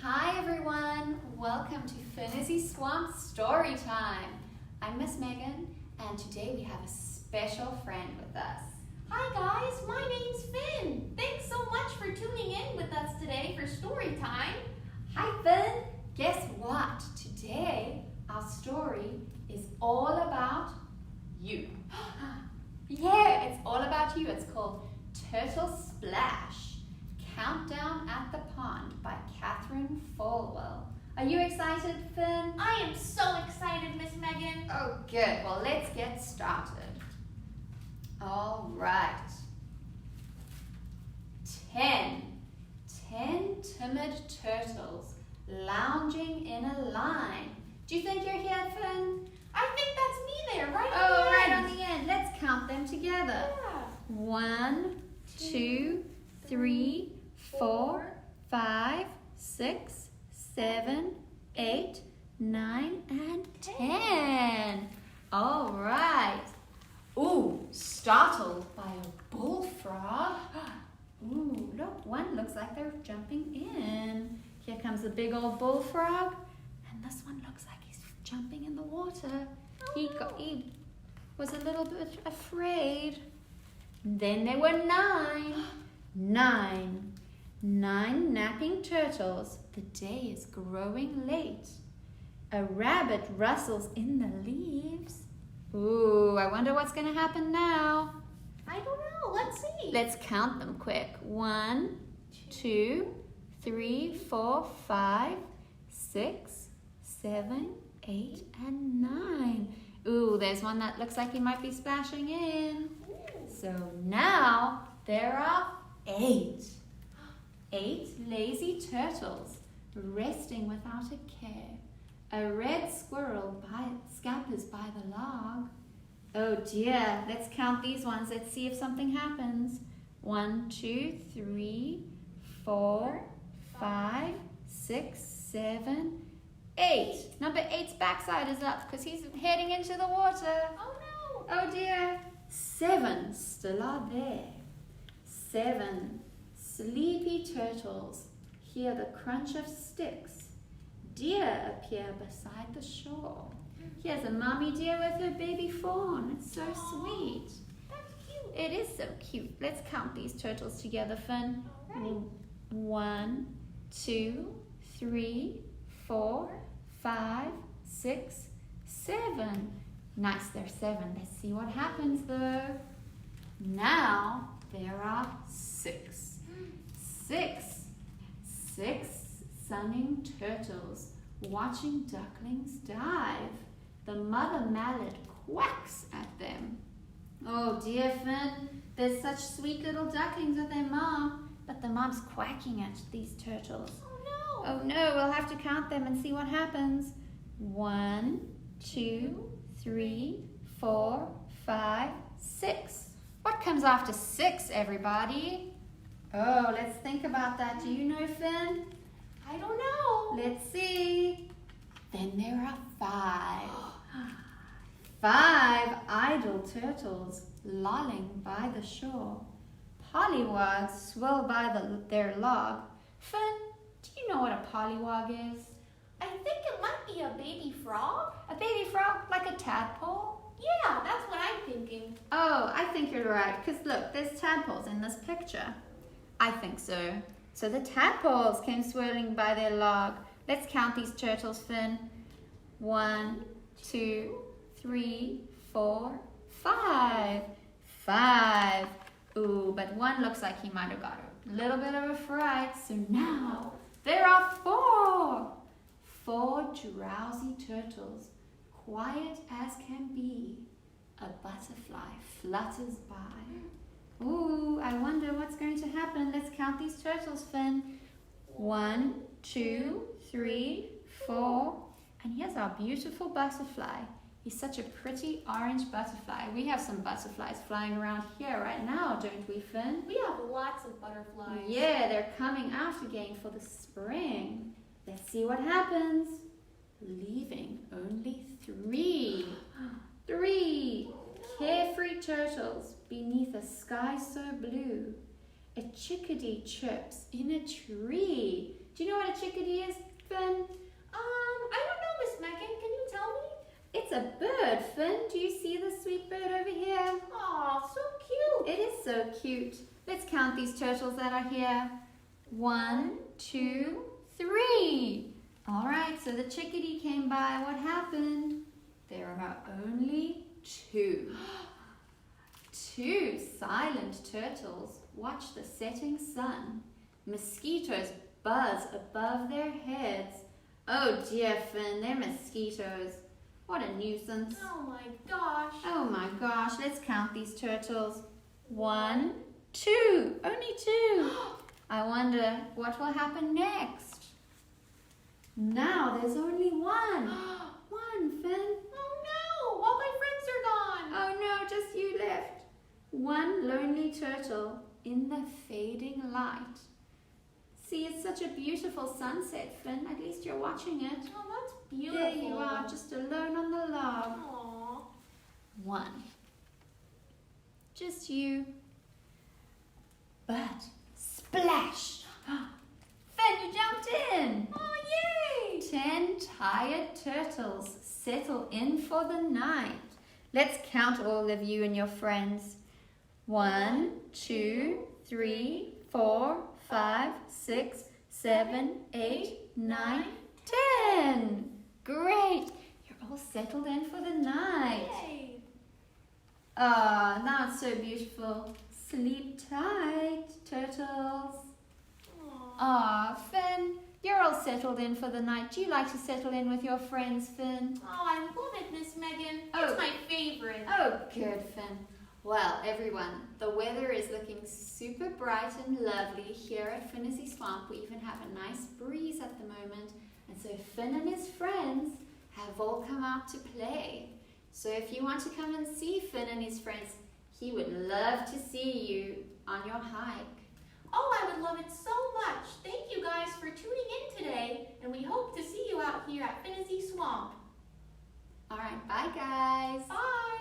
Hi everyone, welcome to Phinizy Swamp Storytime. I'm Miss Megan and today we have a special friend with us. Hi guys, my name's Phin. Thanks so much for tuning in with us today for Storytime. Hi Phin, guess what? Today our story is all about you. Yeah, it's all about you. It's called Turtle Splash, Countdown at the Pond by Cathryn Falwell. Are you excited, Phin? I am so excited, Miss Megan. Oh, good. Well, let's get started. All right. 10 timid turtles lounging in a line. Do you think you're here, Phin? I think that's me there, right on Oh, the right end. on the end. Let's count them together. Yeah. 1, 2, 3, 4, 5, 6, 7, 8, 9, and 10. All right. Ooh, startled by a bullfrog. Ooh, look, one looks like they're jumping in. Here comes a big old bullfrog, and this one looks like he's jumping in the water. He was a little bit afraid. Then there were 9 napping turtles. The day is growing late. A rabbit rustles in the leaves. Ooh, I wonder what's going to happen now. I don't know. Let's see. Let's count them quick. 1, 2, 3, 4, 5, 6, 7, 8, and 9. Ooh, there's one that looks like he might be splashing in. So now there are 8. 8 lazy turtles resting without a care. A red squirrel scampers by the log. Oh dear, let's count these ones. Let's see if something happens. 1, 2, 3, 4, 5, 6, 7, 8. Number 8's backside is up because he's heading into the water. Oh no. Oh dear. 7 still are there. 7 sleepy turtles hear the crunch of sticks. Deer appear beside the shore. Here's a mommy deer with her baby fawn. It's so sweet. That's cute. It is so cute. Let's count these turtles together, Phin. Alright. 1, 2, 3, 4, 5, 6, 7. Nice, there's 7. Let's see what happens though. Now there are 6. 6 sunning turtles watching ducklings dive. The mother mallet quacks at them. Oh dear, Phin, there's such sweet little ducklings with their mom, but the mom's quacking at these turtles. Oh no. Oh no, we'll have to count them and see what happens. 1, 2, 3, 4, 5, 6. What comes after 6, everybody? Oh, let's think about that. Do you know, Phin? I don't know. Let's see. Then there are 5. 5 idle turtles lolling by the shore. Pollywogs swirl by their log. Phin, do you know what a pollywog is? I think it might be a baby frog. A baby frog, like a tadpole? Yeah, that's what I'm thinking. Oh, I think you're right, because look, there's tadpoles in this picture. I think so. So the tadpoles came swirling by their log. Let's count these turtles, Phin. 1, 2, 3, 4, 5. 5. Ooh, but one looks like he might have got a little bit of a fright. So now there are 4. 4 drowsy turtles, quiet as can be. A butterfly flutters by. Ooh, I wonder what's going to happen. Let's count these turtles, Phin. 1, 2, 3, 4. And here's our beautiful butterfly. He's such a pretty orange butterfly. We have some butterflies flying around here right now, don't we, Phin? We have lots of butterflies. Yeah, they're coming out again for the spring. Let's see what happens. Leaving only 3. 3 carefree turtles beneath a sky so blue. A chickadee chirps in a tree. Do you know what what a chickadee is, Finn? I don't know, Miss Megan. Can you tell me? It's a bird, Finn. Do you see the sweet bird over here? Aw, so cute. It is so cute. Let's count these turtles that are here. 1, 2, 3. All right, so the chickadee came by. What happened? There are only 2. 2 silent turtles watch the setting sun. Mosquitoes buzz above their heads. Oh dear, Finn, they're mosquitoes. What a nuisance. Oh my gosh. Oh my gosh, let's count these turtles. 1, 2, only 2. I wonder what will happen next. Now there's only 1. 1, Finn. Oh no, all my friends are gone. Oh no, just you left. 1 lonely turtle in the fading light. See, it's such a beautiful sunset, Finn. At least you're watching it. Oh, that's beautiful. There you are, just alone on the log. Aw. 1. Just you. But, splash! Finn, you jumped in! Oh, yay! 10 tired turtles settle in for the night. Let's count all of you and your friends. 1, 2, 3, 4, 5, 6, 7, 8, 9, 10. Great! You're all settled in for the night. Yay! Ah, now it's so beautiful. Sleep tight, turtles. Ah, Finn, you're all settled in for the night. Do you like to settle in with your friends, Finn? Oh, I love it, Miss Megan. Oh. It's my favorite. Oh, good, Finn. Well, everyone, the weather is looking super bright and lovely here at Phinizy Swamp. We even have a nice breeze at the moment. And so Finn and his friends have all come out to play. So if you want to come and see Finn and his friends, he would love to see you on your hike. Oh, I would love it so much. Thank you guys for tuning in today, and we hope to see you out here at Phinizy Swamp. All right, bye guys. Bye.